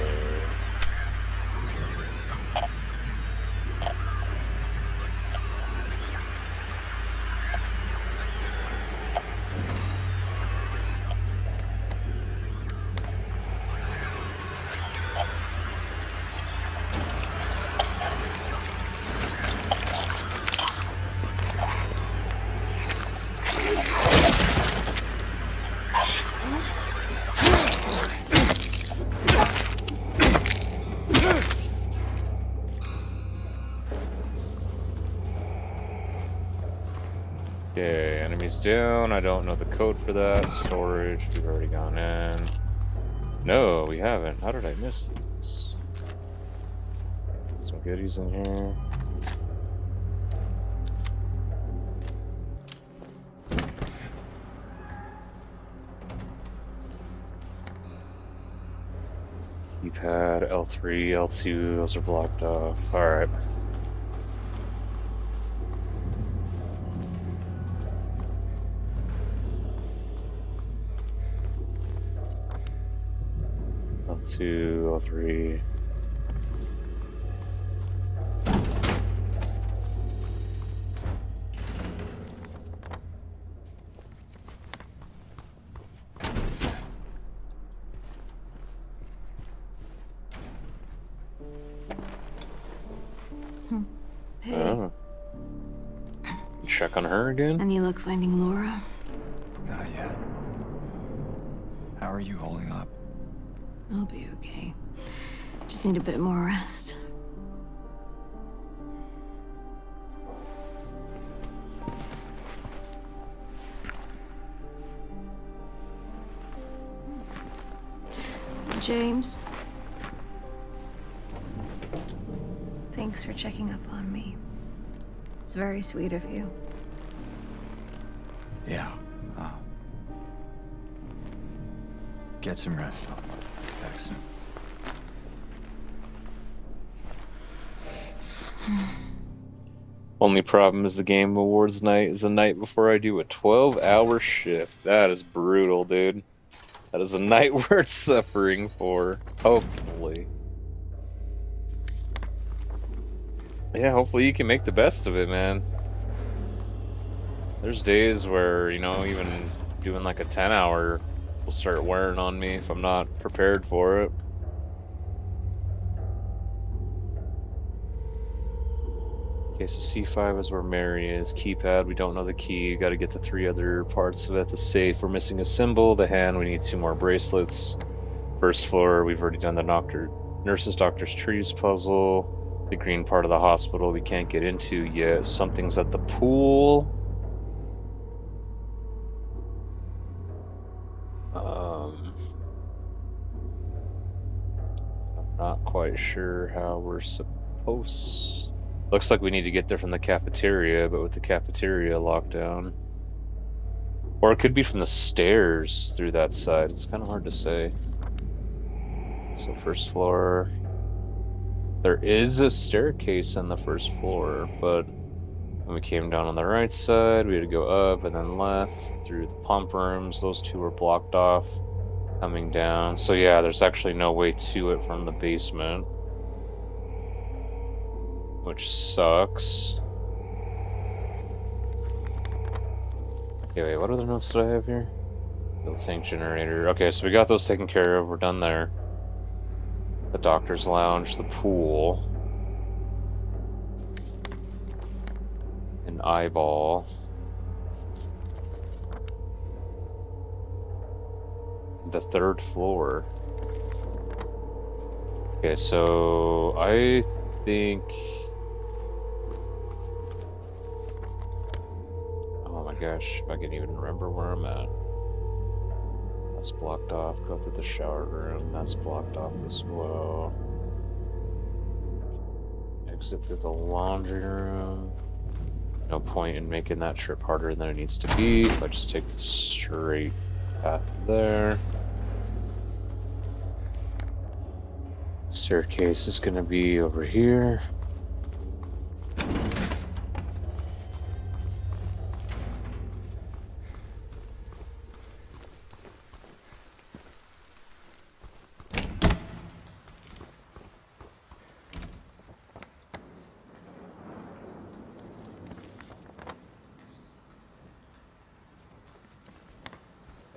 Okay, enemies down. I don't know the code for that. Storage, we've already gone in. No, we haven't. How did I miss this? Some goodies in here. Keypad, L3, L2, those are blocked off. Alright. L2, L3. Hey, Oh. Check on her again? any luck finding Laura? Not yet. How are you holding up? I'll be okay. Just need a bit more rest. James. Thanks for checking up on me. It's very sweet of you. Yeah. Get some rest. I'll be back soon. Only problem is the Game Awards night is the night before I do a 12-hour shift. That is brutal, dude. That is a night worth suffering for. Hopefully. Yeah, hopefully you can make the best of it, man. There's days where, you know, even doing like a 10-hour will start wearing on me if I'm not prepared for it. Okay, so C5 is where Mary is. Keypad, we don't know the key. Got to get the 3 other parts of it. The safe, we're missing a symbol. The hand, we need 2 more bracelets. First floor, we've already done the nurse's doctor's trees puzzle. The green part of the hospital we can't get into yet. Something's at the pool. I'm not quite sure how we're supposed. Looks like we need to get there from the cafeteria, but with the cafeteria locked down. Or it could be from the stairs through that side. It's kind of hard to say. So first floor. There is a staircase on the first floor, but when we came down on the right side, we had to go up and then left through the pump rooms. Those 2 were blocked off coming down. So yeah, there's actually no way to it from the basement, which sucks. Okay, wait, what other notes do I have here? Field tank generator. Okay, so we got those taken care of. We're done there. The doctor's lounge, the pool. An eyeball. The 3rd floor. Okay, so I think... Oh my gosh, if I can even remember where I'm at. That's blocked off. Go through the shower room. That's blocked off as well. Exit through the laundry room. No point in making that trip harder than it needs to be. If I just take the straight path there. Staircase is going to be over here.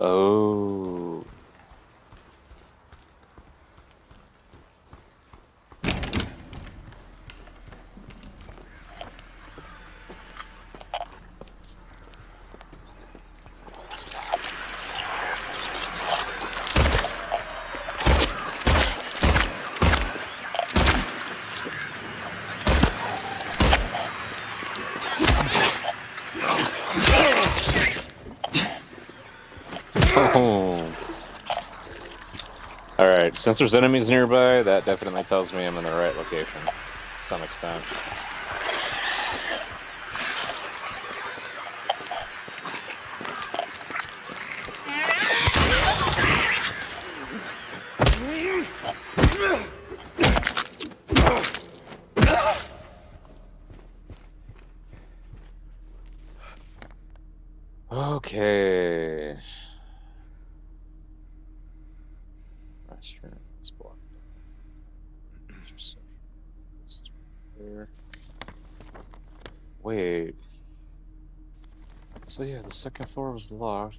Oh. Alright, since there's enemies nearby, that definitely tells me I'm in the right location, to some extent. Okay. Restaurant, it's blocked. There. Wait. So yeah, the 2nd floor was locked.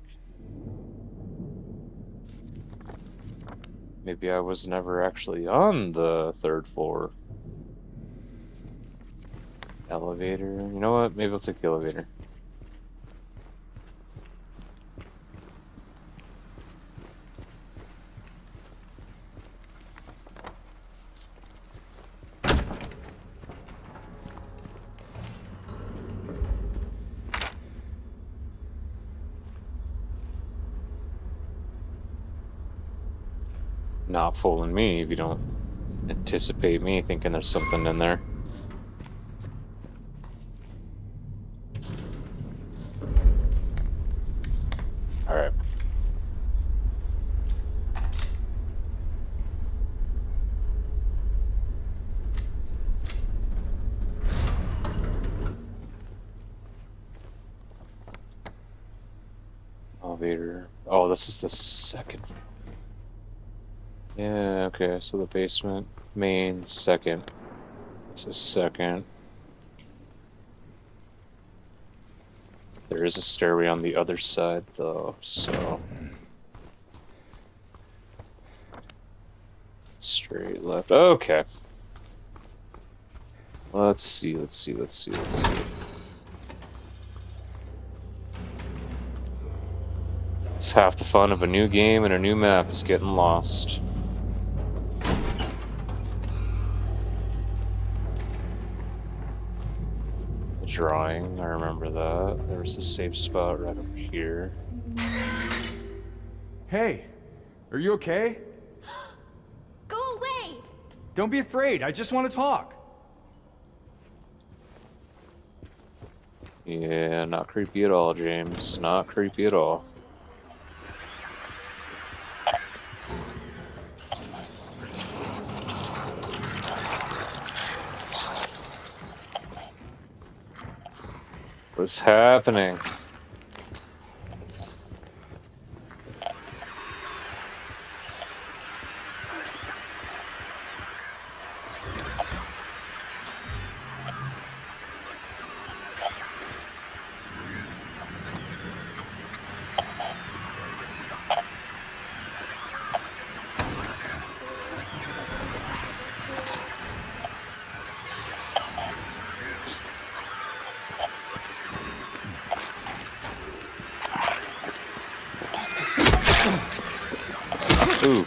Maybe I was never actually on the 3rd floor. Elevator. You know what? Maybe I'll take the elevator. not fooling me if you don't anticipate me thinking there's something in there. Alright. Elevator. Oh, this is the second. Yeah, okay, so the basement, main, second. This is second. There is a stairway on the other side, though, so... Straight left. Okay. Let's see. It's half the fun of a new game and a new map is getting lost. The drawing, I remember that. There's a safe spot right up here. Hey, are you okay? Go away! Don't be afraid. I just want to talk. Yeah, not creepy at all, James. Not creepy at all. What's happening? Ooh.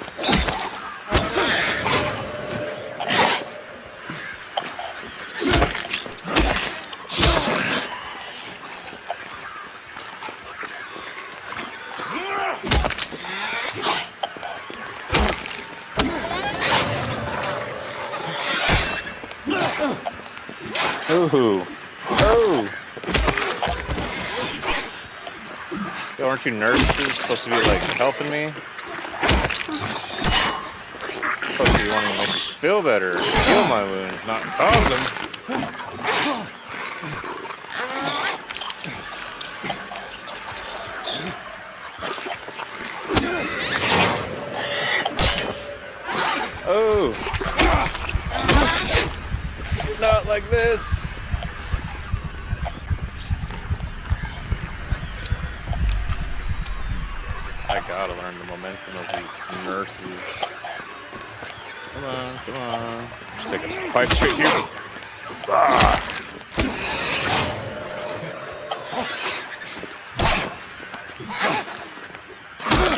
Ooh. Oh. Yo, aren't you nurses supposed to be like helping me? Supposed to be wanting to make me feel better, heal my wounds, not cause them. Oh! Not like this! I gotta learn the momentum of these nurses. Come on. Just take a 5 straight here. Ah.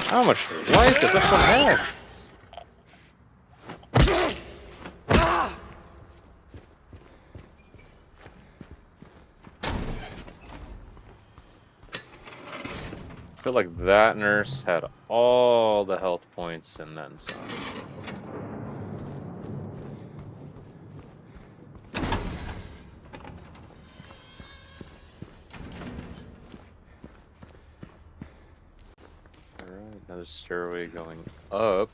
How much life does this one have? I feel like that nurse had all the health points and then some. Alright, another stairway going up.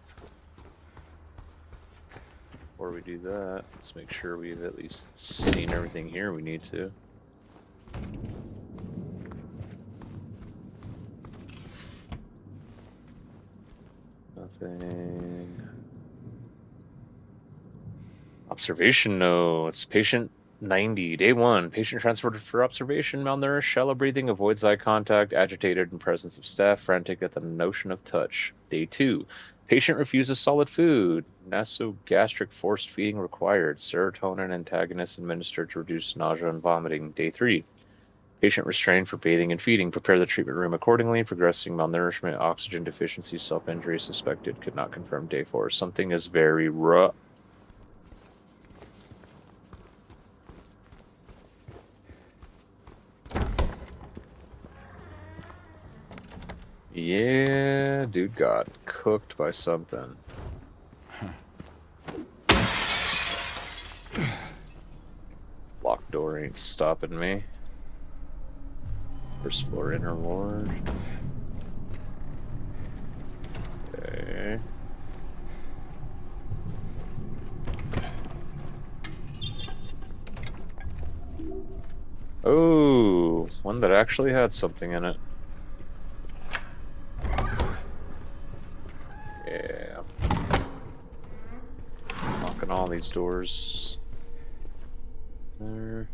Before we do that, let's make sure we've at least seen everything here we need to. Nothing. Observation notes. Patient 90. Day 1. Patient transported for observation. Malnourished, shallow breathing, avoids eye contact, agitated in presence of staff, frantic at the notion of touch. Day 2. Patient refuses solid food. Nasogastric forced feeding required. Serotonin antagonist administered to reduce nausea and vomiting. Day 3. Patient restrained for bathing and feeding. Prepare the treatment room accordingly. Progressing malnourishment, oxygen deficiency, self-injury suspected. Could not confirm. Day 4. Something is very rough. Yeah, dude got cooked by something. door ain't stopping me. First floor inner ward. Okay. Oh, one that actually had something in it. Yeah. Knocking all these doors. There.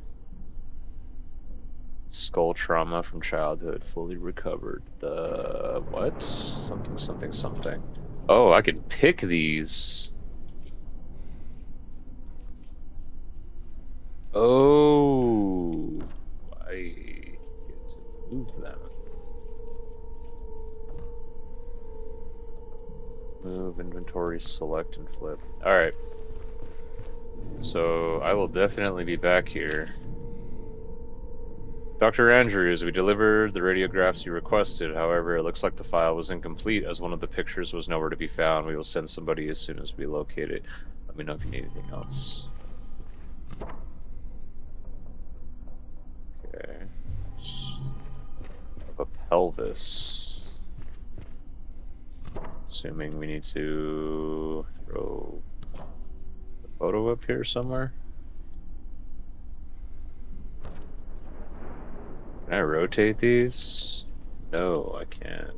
Skull trauma from childhood fully recovered. The what? Something, something, something. Oh, I can pick these. Oh, I get to move them. Move, inventory, select, and flip. Alright. So, I will definitely be back here. Dr. Andrews, we delivered the radiographs you requested. However, it looks like the file was incomplete as one of the pictures was nowhere to be found. We will send somebody as soon as we locate it. Let me know if you need anything else. Okay. Of a pelvis. Assuming we need to throw the photo up here somewhere. Can I rotate these? No, I can't.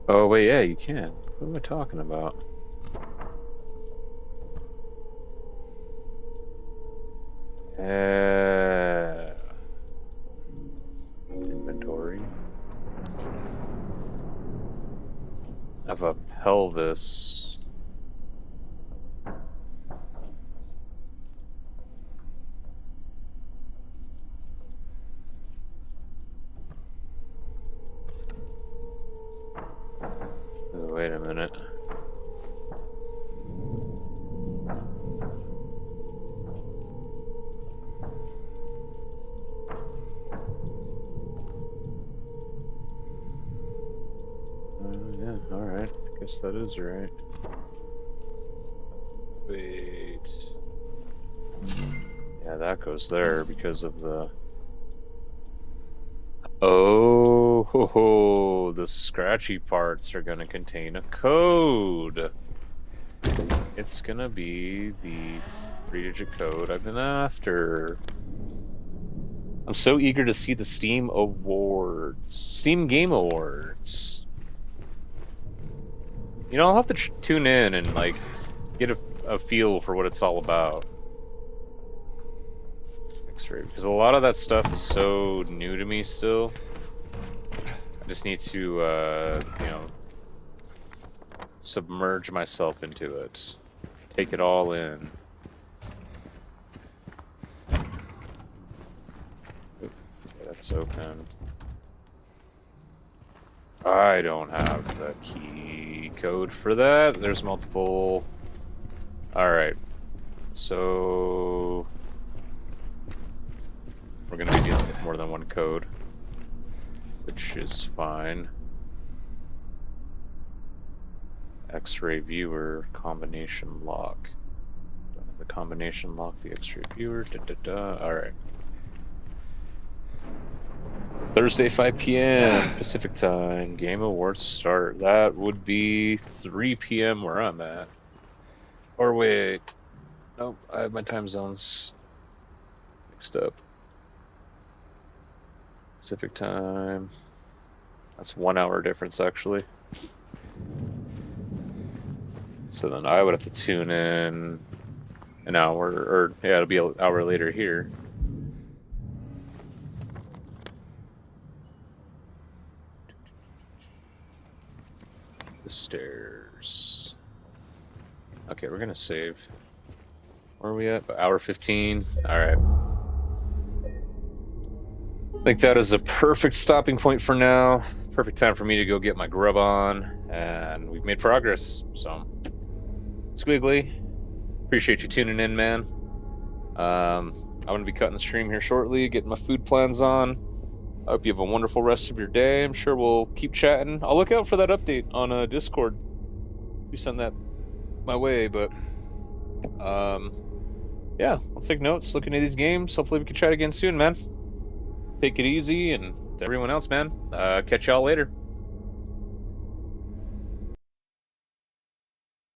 Oh, wait, yeah, you can. What am I talking about? Inventory. Of a pelvis. Oh, wait a minute. Yeah, alright. I guess that is right. Wait. Yeah, that goes there because of the... Oh, ho, ho, the scratchy parts are gonna contain a code. It's gonna be the 3-digit code I've been after. I'm so eager to see the Steam Awards. Steam Game Awards. You know, I'll have to tune in and, like, get a feel for what it's all about. X-ray, because a lot of that stuff is so new to me still. I just need to, you know, submerge myself into it. Take it all in. Okay, that's open. I don't have the key code for that. There's multiple... Alright. So... we're gonna be dealing with more than one code. Which is fine. X-ray viewer, combination lock. Don't have the combination lock, the X-ray viewer, Alright. Thursday, 5 p.m. Pacific time. Game Awards start. That would be 3 p.m. where I'm at. Or wait. Nope, I have my time zones mixed up. Pacific time. That's 1 hour difference, actually. So then I would have to tune in an hour, or yeah, it'll be an hour later here. The stairs. Okay, we're gonna save. Where are we at? Hour 15. Alright. I think that is a perfect stopping point for now. Perfect time for me to go get my grub on. And we've made progress. So, Squiggly, appreciate you tuning in, man. I'm going to be cutting the stream here shortly, getting my food plans on. I hope you have a wonderful rest of your day. I'm sure we'll keep chatting. I'll look out for that update on Discord. You send that my way, but yeah, I'll take notes, look into these games. Hopefully we can chat again soon, man. Take it easy, and to everyone else, man, catch y'all later.